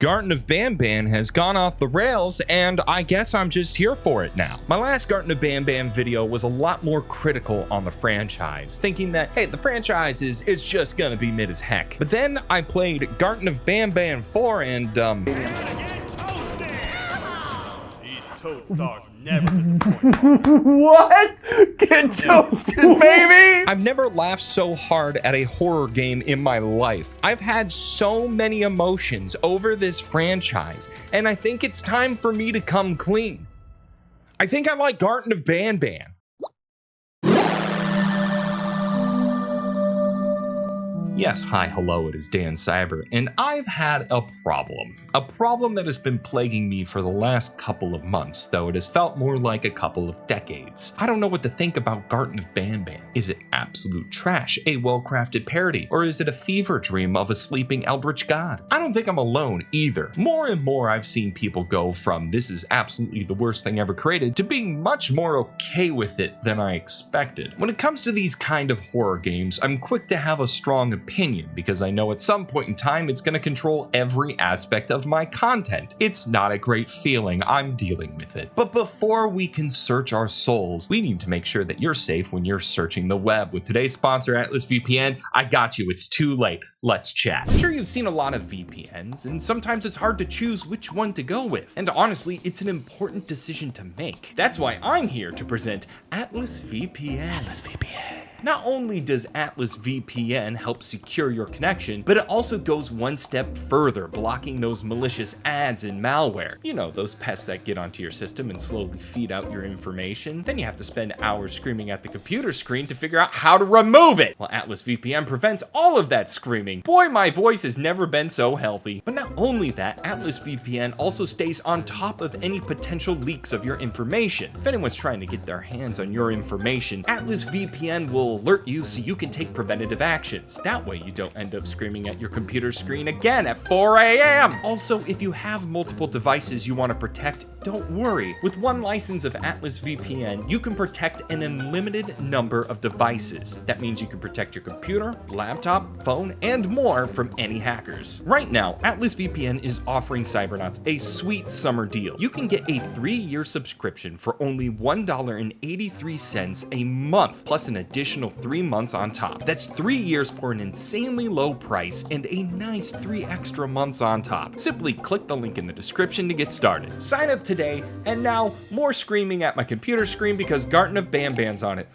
Garten of Banban has gone off the rails, and I guess I'm just here for it now. My last Garten of Banban video was a lot more critical on the franchise, thinking that, hey, the franchise it's just gonna be mid as heck. But then I played Garten of Banban 4 and These toad stars never disappoint. What? Get toasted, baby! I've never laughed so hard at a horror game in my life. I've had so many emotions over this franchise, and I think it's time for me to come clean. I think I like Garten of Banban. Yes, hi, hello, it is Dan Cybert, and I've had a problem. A problem that has been plaguing me for the last couple of months, though it has felt more like a couple of decades. I don't know what to think about Garten of Banban. Is it absolute trash, a well-crafted parody, or is it a fever dream of a sleeping eldritch god? I don't think I'm alone either. More and more I've seen people go from this is absolutely the worst thing ever created to being much more okay with it than I expected. When it comes to these kind of horror games, I'm quick to have a strong opinion because I know at some point in time it's going to control every aspect of my content. It's not a great feeling, I'm dealing with it. But before we can search our souls, we need to make sure that you're safe when you're searching the web. With today's sponsor, Atlas VPN, I got you, it's too late. Let's chat. I'm sure you've seen a lot of VPNs, and sometimes it's hard to choose which one to go with. And honestly, it's an important decision to make. That's why I'm here to present Atlas VPN. Atlas VPN. Not only does Atlas VPN help secure your connection, but it also goes one step further, blocking those malicious ads and malware. You know, those pests that get onto your system and slowly feed out your information. Then you have to spend hours screaming at the computer screen to figure out how to remove it. Well, Atlas VPN prevents all of that screaming. Boy, my voice has never been so healthy. But not only that, Atlas VPN also stays on top of any potential leaks of your information. If anyone's trying to get their hands on your information, Atlas VPN will alert you so you can take preventative actions. That way you don't end up screaming at your computer screen again at 4 a.m. Also, if you have multiple devices you want to protect, don't worry. With one license of Atlas VPN, you can protect an unlimited number of devices. That means you can protect your computer, laptop, phone, and more from any hackers. Right now, Atlas VPN is offering Cybernauts a sweet summer deal. You can get a 3-year subscription for only $1.83 a month, plus an additional 3 months on top. That's 3 years for an insanely low price and a nice 3 extra months on top. Simply click the link in the description to get started. Sign up today, and now more screaming at my computer screen because Garten of Banban's on it.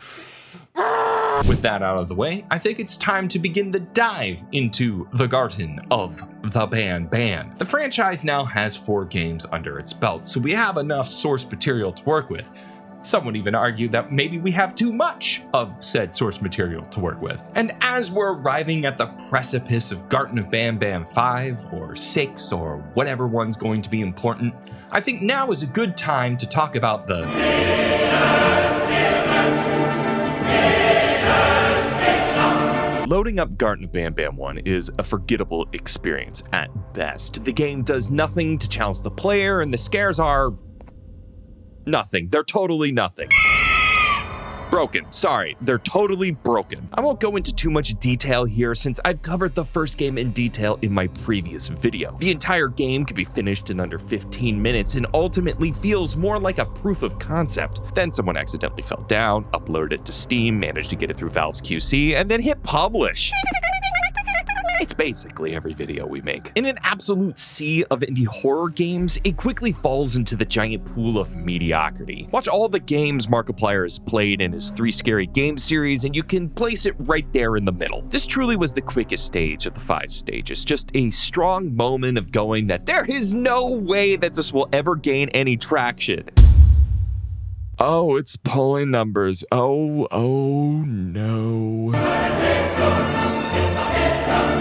With that out of the way, I think it's time to begin the dive into the Garten of the Banban. The franchise now has 4 games under its belt, so we have enough source material to work with. Some would even argue that maybe we have too much of said source material to work with. And as we're arriving at the precipice of Garten of Banban 5 or 6 or whatever one's going to be important, I think now is a good time to talk about the Loading up Garten of Banban 1 is a forgettable experience at best. The game does nothing to challenge the player, and the scares are nothing. They're totally nothing. Broken. Sorry, they're totally broken. I won't go into too much detail here since I've covered the first game in detail in my previous video. The entire game could be finished in under 15 minutes and ultimately feels more like a proof of concept. Then someone accidentally fell down, uploaded it to Steam, managed to get it through Valve's QC, and then hit publish. It's basically every video we make. In an absolute sea of indie horror games, it quickly falls into the giant pool of mediocrity. Watch all the games Markiplier has played in his 3 Scary Games series, and you can place it right there in the middle. This truly was the quickest stage of the 5 stages, just a strong moment of going that there is no way that this will ever gain any traction. Oh, it's pulling numbers. Oh no.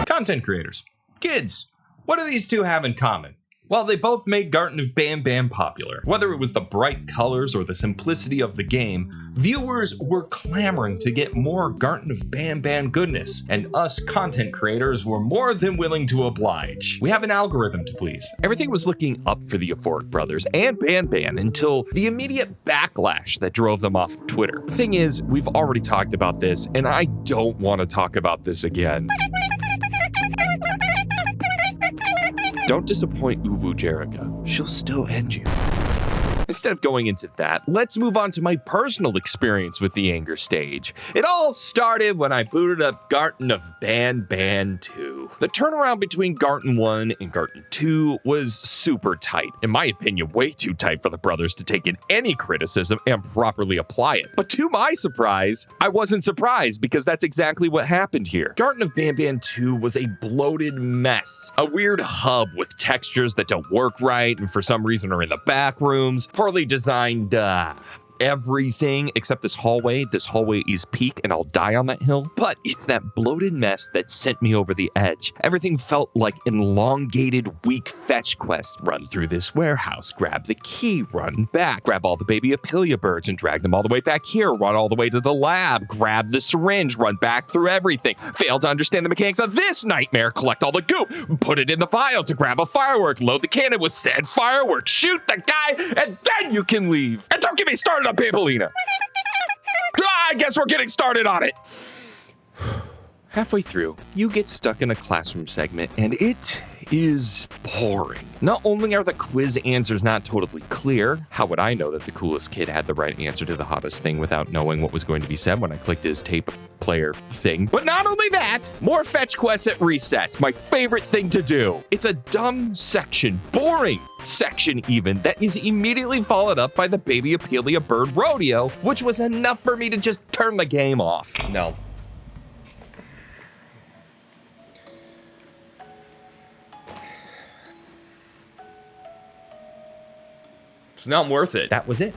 Content creators. Kids. What do these two have in common? Well, they both made Garten of Banban popular. Whether it was the bright colors or the simplicity of the game, viewers were clamoring to get more Garten of Banban goodness, and us content creators were more than willing to oblige. We have an algorithm to please. Everything was looking up for the Euphoric brothers and Banban until the immediate backlash that drove them off of Twitter. The thing is, we've already talked about this, and I don't want to talk about this again. Don't disappoint Uwu Jerica. She'll still end you. Instead of going into that, let's move on to my personal experience with the anger stage. It all started when I booted up Garten of Banban 2. The turnaround between Garten 1 and Garten 2 was super tight. In my opinion, way too tight for the brothers to take in any criticism and properly apply it. But to my surprise, I wasn't surprised because that's exactly what happened here. Garten of Banban 2 was a bloated mess, a weird hub with textures that don't work right and for some reason are in the back rooms. Poorly designed everything except this hallway. This hallway is peak and I'll die on that hill. But it's that bloated mess that sent me over the edge. Everything felt like an elongated, weak fetch quest. Run through this warehouse, grab the key, run back, grab all the baby Apilia birds and drag them all the way back here, run all the way to the lab, grab the syringe, run back through everything. Fail to understand the mechanics of this nightmare, collect all the goop, put it in the vial to grab a firework, load the cannon with said firework, shoot the guy, and then you can leave. And don't get me started on Pampolina. I guess we're getting started on it. Halfway through, you get stuck in a classroom segment, and it is boring. Not only are the quiz answers not totally clear, how would I know that the coolest kid had the right answer to the hottest thing without knowing what was going to be said when I clicked his tape player thing? But not only that, more fetch quests at recess, my favorite thing to do. It's a dumb section, boring section even, that is immediately followed up by the baby Apilia bird rodeo, which was enough for me to just turn the game off. No. It's not worth it. That was it.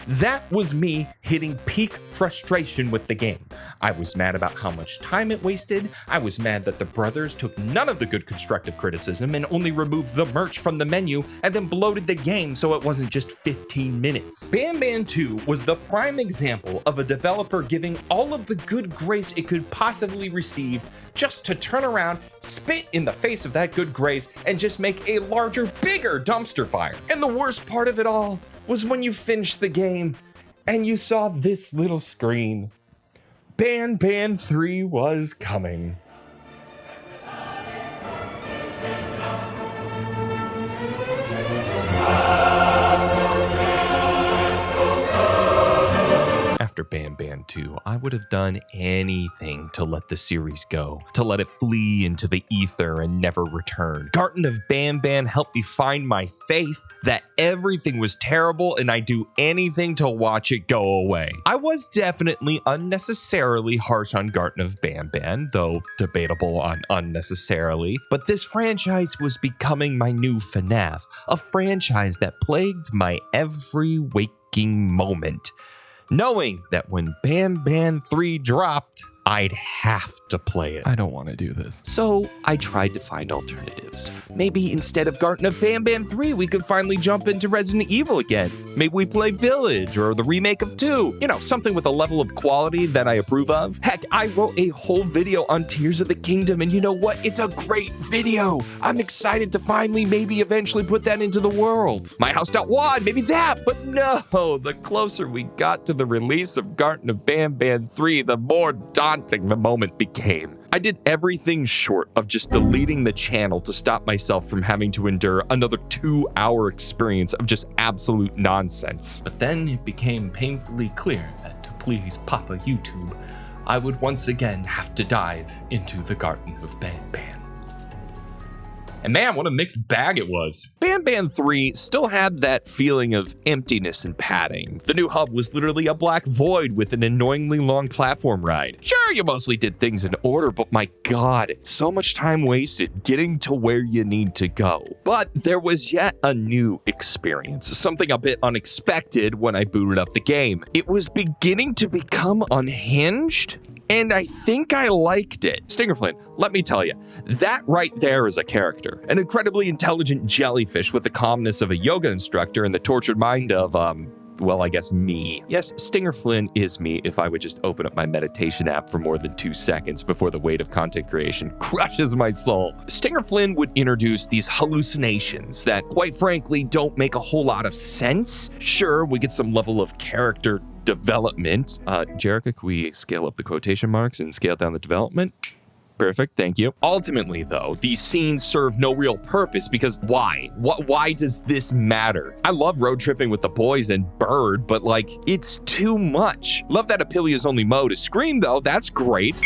That was me hitting peak frustration with the game. I was mad about how much time it wasted. I was mad that the brothers took none of the good constructive criticism and only removed the merch from the menu and then bloated the game so it wasn't just 15 minutes. Banban 2 was the prime example of a developer giving all of the good grace it could possibly receive just to turn around, spit in the face of that good grace, and just make a larger, bigger dumpster fire. And the worst part of it all was when you finished the game and you saw this little screen. Banban 3 was coming. After Banban 2, I would have done anything to let the series go, to let it flee into the ether and never return. Garten of Banban helped me find my faith that everything was terrible and I'd do anything to watch it go away. I was definitely unnecessarily harsh on Garten of Banban, though debatable on unnecessarily, but this franchise was becoming my new FNAF, a franchise that plagued my every waking moment. Knowing that when Banban 3 dropped, I'd have to play it. I don't want to do this. So I tried to find alternatives. Maybe instead of Garten of Banban 3, we could finally jump into Resident Evil again. Maybe we play Village or the remake of 2. You know, something with a level of quality that I approve of. Heck, I wrote a whole video on Tears of the Kingdom, and you know what? It's a great video. I'm excited to finally maybe eventually put that into the world. My House.wad, maybe that. But no, the closer we got to the release of Garten of Banban 3, the more daunting the moment became. I did everything short of just deleting the channel to stop myself from having to endure another 2-hour experience of just absolute nonsense. But then it became painfully clear that to please Papa YouTube, I would once again have to dive into the Garten of Banban. And man, what a mixed bag it was. Banban 3 still had that feeling of emptiness and padding. The new hub was literally a black void with an annoyingly long platform ride. Sure, you mostly did things in order, but my god, so much time wasted getting to where you need to go. But there was yet a new experience, something a bit unexpected when I booted up the game. It was beginning to become unhinged, and I think I liked it. Stinger Flynn, let me tell you, that right there is a character. An incredibly intelligent jellyfish with the calmness of a yoga instructor and the tortured mind of, well, I guess me. Yes, Stinger Flynn is me if I would just open up my meditation app for more than 2 seconds before the weight of content creation crushes my soul. Stinger Flynn would introduce these hallucinations that, quite frankly, don't make a whole lot of sense. Sure, we get some level of character development. Jerica, can we scale up the quotation marks and scale down the development? Perfect, thank you. Ultimately, though, these scenes serve no real purpose because why? Why does this matter? I love road tripping with the boys and Bird, but like, it's too much. Love that Apilia's only mode is Scream, though. That's great.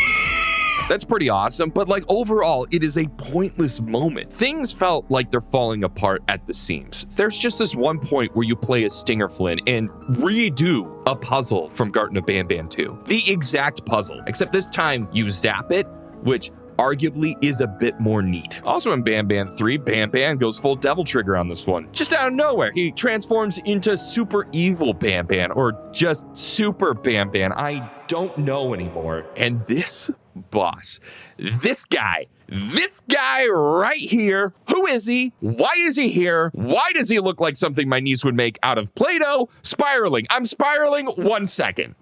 That's pretty awesome, but like overall, it is a pointless moment. Things felt like they're falling apart at the seams. There's just this one point where you play as Stinger Flynn and redo a puzzle from Garten of Banban 2. The exact puzzle, except this time you zap it, which arguably is a bit more neat. Also in Banban 3, Banban goes full Devil Trigger on this one. Just out of nowhere, he transforms into super evil Banban, or just super Banban. I don't know anymore. And this boss, this guy right here, who is he? Why is he here? Why does he look like something my niece would make out of Play-Doh? Spiraling. I'm spiraling. 1 second.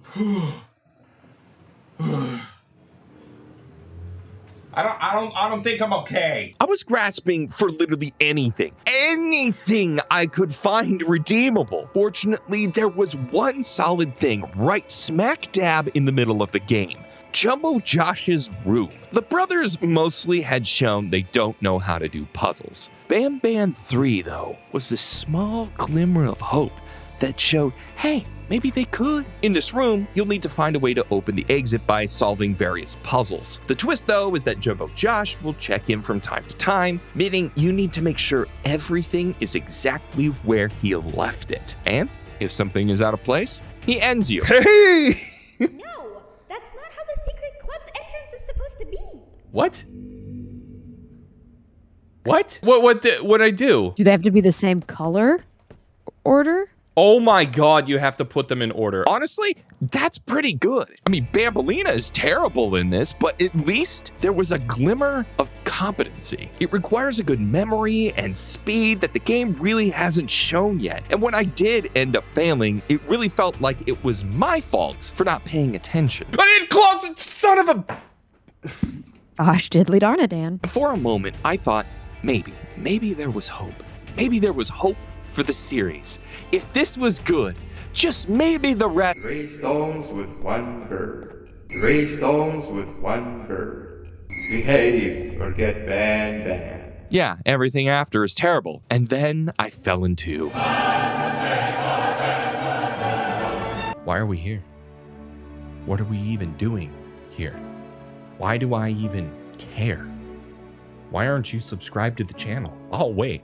I don't think I'm okay. I was grasping for literally anything I could find redeemable. Fortunately, there was one solid thing right smack dab in the middle of the game. Jumbo Josh's room. The brothers mostly had shown they don't know how to do puzzles. Banban 3, though, was a small glimmer of hope that showed, hey, maybe they could. In this room, you'll need to find a way to open the exit by solving various puzzles. The twist, though, is that Jumbo Josh will check in from time to time, meaning you need to make sure everything is exactly where he left it. And if something is out of place, he ends you. Hey! No, that's not how the secret club's entrance is supposed to be. What? What'd I do? Do they have to be the same color order? Oh my god, you have to put them in order. Honestly, that's pretty good. I mean, Bambolina is terrible in this, but at least there was a glimmer of competency. It requires a good memory and speed that the game really hasn't shown yet. And when I did end up failing, it really felt like it was my fault for not paying attention. I didn't close, son of a... Gosh, diddly darn it, Dan. For a moment, I thought, maybe there was hope. Maybe there was hope for the series. If this was good, just maybe the rest. 3 stones with 1 bird. 3 stones with 1 bird. Behave or get banned. Yeah, everything after is terrible. And then I fell into... Why are we here? What are we even doing here? Why do I even care? Why aren't you subscribed to the channel? Oh, wait.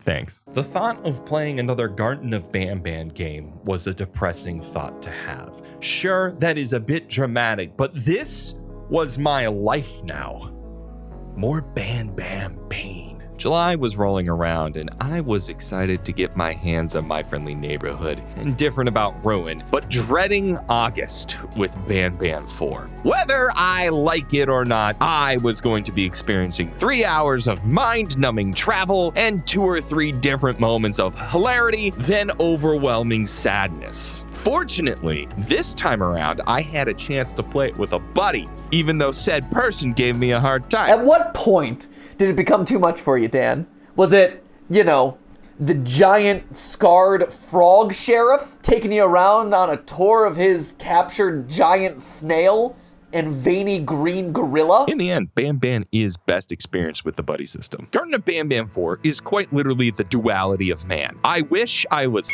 Thanks. The thought of playing another Garten of Banban game was a depressing thought to have. Sure, that is a bit dramatic, but this was my life now. More Banban pain. July was rolling around and I was excited to get my hands on My Friendly Neighborhood and different about Ruin, but dreading August with Banban 4. Whether I like it or not, I was going to be experiencing 3 hours of mind-numbing travel and 2 or 3 different moments of hilarity, then overwhelming sadness. Fortunately, this time around, I had a chance to play it with a buddy, even though said person gave me a hard time. At what point did it become too much for you, Dan? Was it, the giant scarred frog sheriff taking you around on a tour of his captured giant snail and veiny green gorilla? In the end, Banban is best experienced with the buddy system. Garten of Banban 4 is quite literally the duality of man. I wish I was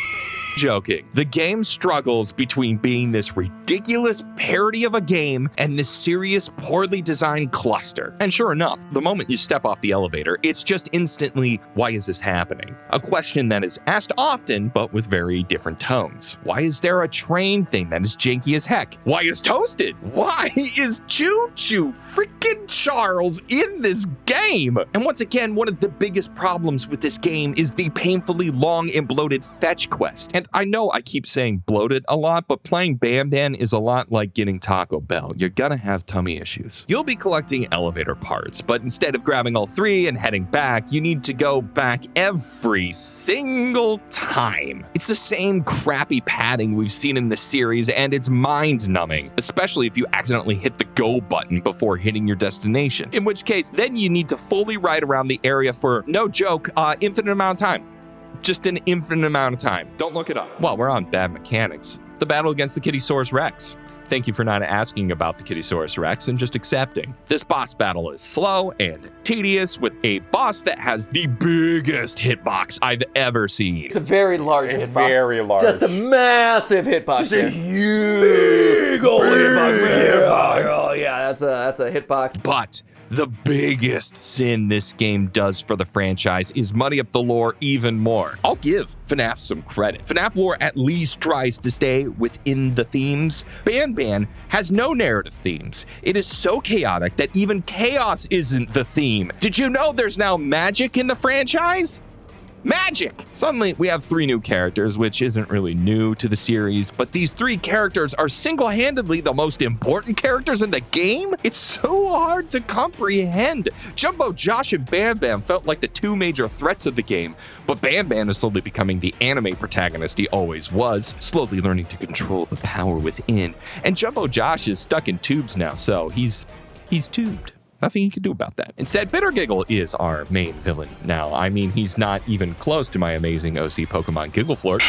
joking. The game struggles between being this ridiculous parody of a game and this serious, poorly designed cluster. And sure enough, the moment you step off the elevator, it's just instantly, why is this happening? A question that is asked often, but with very different tones. Why is there a train thing that is janky as heck? Why is Toasted? Why is Choo Choo freaking Charles in this game? And once again, one of the biggest problems with this game is the painfully long and bloated fetch quest. And I know I keep saying bloated a lot, but playing Banban is a lot like getting Taco Bell. You're gonna have tummy issues. You'll be collecting elevator parts, but instead of grabbing all 3 and heading back, you need to go back every single time. It's the same crappy padding we've seen in the series, and it's mind-numbing, especially if you accidentally hit the go button before hitting your destination, in which case, then you need to fully ride around the area for, no joke, infinite amount of time. Just an infinite amount of time. Don't look it up. While we're on bad mechanics, the battle against the Kittysaurus Rex. Thank you for not asking about the Kittysaurus Rex and just accepting. This boss battle is slow and tedious with a boss that has the biggest hitbox I've ever seen. It's a very large hitbox. very large. Just a massive hitbox. Just a huge old hitbox. Oh yeah, that's a hitbox. But the biggest sin this game does for the franchise is muddy up the lore even more. I'll give FNAF some credit. FNAF lore at least tries to stay within the themes. Banban has no narrative themes. It is so chaotic that even chaos isn't the theme. Did you know there's now magic in the franchise? Magic! Suddenly, we have 3 new characters, which isn't really new to the series, but these 3 characters are single-handedly the most important characters in the game? It's so hard to comprehend. Jumbo Josh and Banban felt like the 2 major threats of the game, but Banban is slowly becoming the anime protagonist he always was, slowly learning to control the power within. And Jumbo Josh is stuck in tubes now, so he's tubed. Nothing you can do about that. Instead, Bitter Giggle is our main villain now. I mean, he's not even close to my amazing OC Pokemon Giggleflort,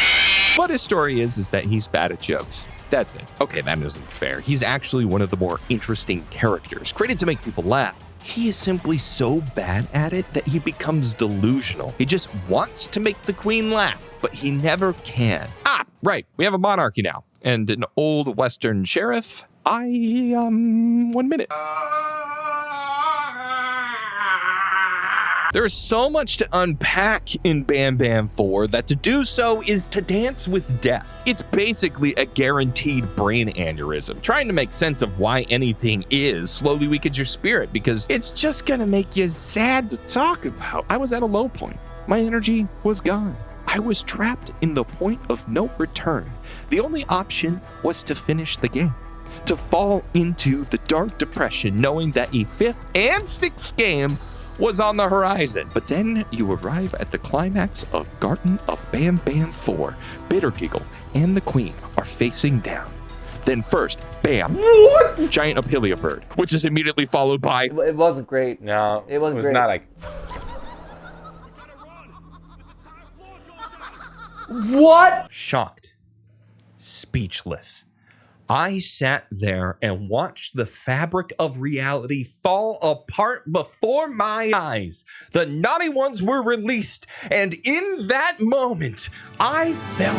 but his story is that he's bad at jokes. That's it. Okay, that isn't fair. He's actually one of the more interesting characters, created to make people laugh. He is simply so bad at it that he becomes delusional. He just wants to make the queen laugh, but he never can. Ah, right, we have a monarchy now, and an old western sheriff. 1 minute. There's so much to unpack in Banban 4 that to do so is to dance with death. It's basically a guaranteed brain aneurysm. Trying to make sense of why anything is slowly weakens your spirit because it's just gonna make you sad to talk about. I was at a low point. My energy was gone. I was trapped in the point of no return. The only option was to finish the game. To fall into the dark depression knowing that a 5th and 6th game was on the horizon. But then you arrive at the climax of Garten of Banban 4. Bitter Giggle and the Queen are facing down. Then first, bam, what? Giant Apilia bird, which is immediately followed by... It wasn't great. No, It wasn't was great. not like. What? Shocked, speechless. I sat there and watched the fabric of reality fall apart before my eyes. The naughty ones were released, and in that moment, I felt...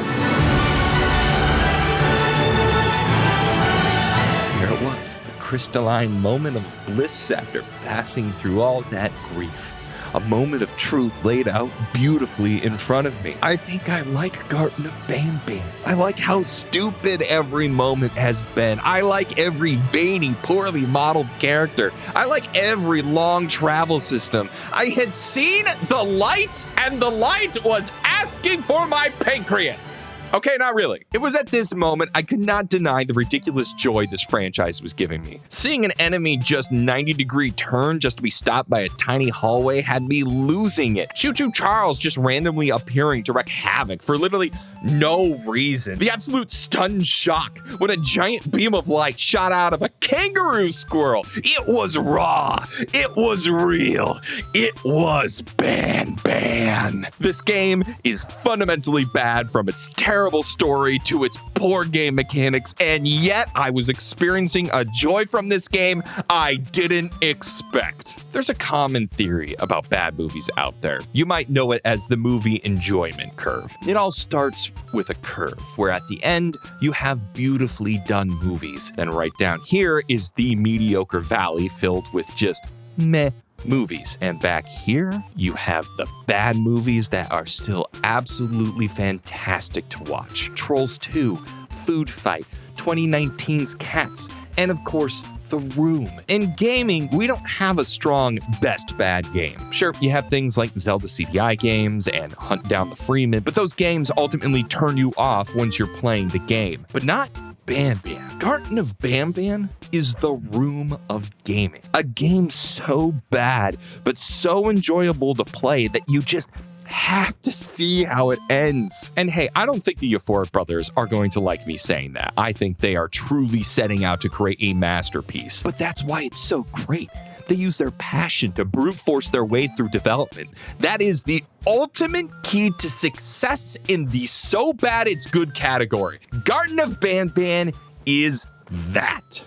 Here it was, the crystalline moment of bliss after passing through all that grief. A moment of truth laid out beautifully in front of me. I think I like Garten of Banban. I like how stupid every moment has been. I like every veiny, poorly modeled character. I like every long travel system. I had seen the light, and the light was asking for my pancreas. Okay, not really. It was at this moment I could not deny the ridiculous joy this franchise was giving me. Seeing an enemy just 90-degree turn just to be stopped by a tiny hallway had me losing it. Choo Choo Charles just randomly appearing to wreak havoc for literally no reason. The absolute stunned shock when a giant beam of light shot out of a kangaroo squirrel. It was raw. It was real. It was Banban. This game is fundamentally bad from its terrible story to its poor game mechanics, and yet I was experiencing a joy from this game I didn't expect. There's a common theory about bad movies out there. You might know it as the movie enjoyment curve. It all starts with a curve, where at the end, you have beautifully done movies. And right down here is the mediocre valley filled with just meh movies. And back here, you have the bad movies that are still absolutely fantastic to watch. Trolls 2, Food Fight, 2019's Cats, and of course, The Room. In gaming, we don't have a strong best bad game. Sure, you have things like Zelda CDI games and Hunt Down the Freeman, but those games ultimately turn you off once you're playing the game. But not Banban. Garten of Banban is the room of gaming. A game so bad, but so enjoyable to play that you just have to see how it ends. And hey, I don't think the Euphoric brothers are going to like me saying that. I think they are truly setting out to create a masterpiece. But that's why it's so great. They use their passion to brute force their way through development. That is the ultimate key to success in the so bad it's good category. Garten of Banban is that.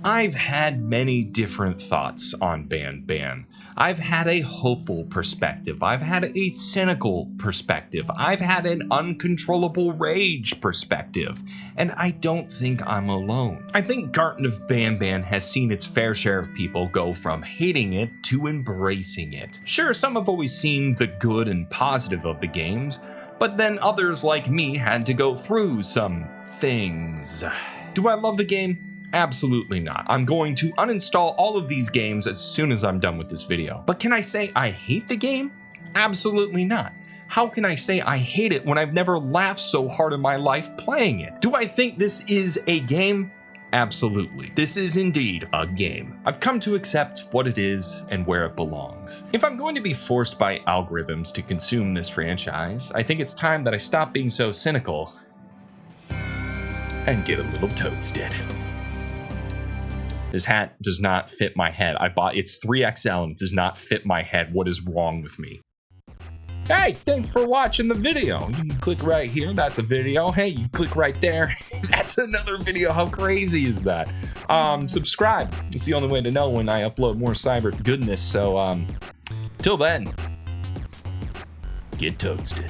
I've had many different thoughts on Banban. I've had a hopeful perspective. I've had a cynical perspective. I've had an uncontrollable rage perspective. And I don't think I'm alone. I think Garten of Banban has seen its fair share of people go from hating it to embracing it. Sure, some have always seen the good and positive of the games, but then others like me had to go through some things. Do I love the game? Absolutely not. I'm going to uninstall all of these games as soon as I'm done with this video. But can I say I hate the game? Absolutely not. How can I say I hate it when I've never laughed so hard in my life playing it? Do I think this is a game? Absolutely. This is indeed a game. I've come to accept what it is and where it belongs. If I'm going to be forced by algorithms to consume this franchise, I think it's time that I stop being so cynical and get a little toasted. This hat does not fit my head. It's 3XL and it does not fit my head. What is wrong with me? Hey, thanks for watching the video. You can click right here, that's a video. Hey, you click right there, that's another video. How crazy is that? Subscribe. It's the only way to know when I upload more Cybert goodness. So, till then, get toasted.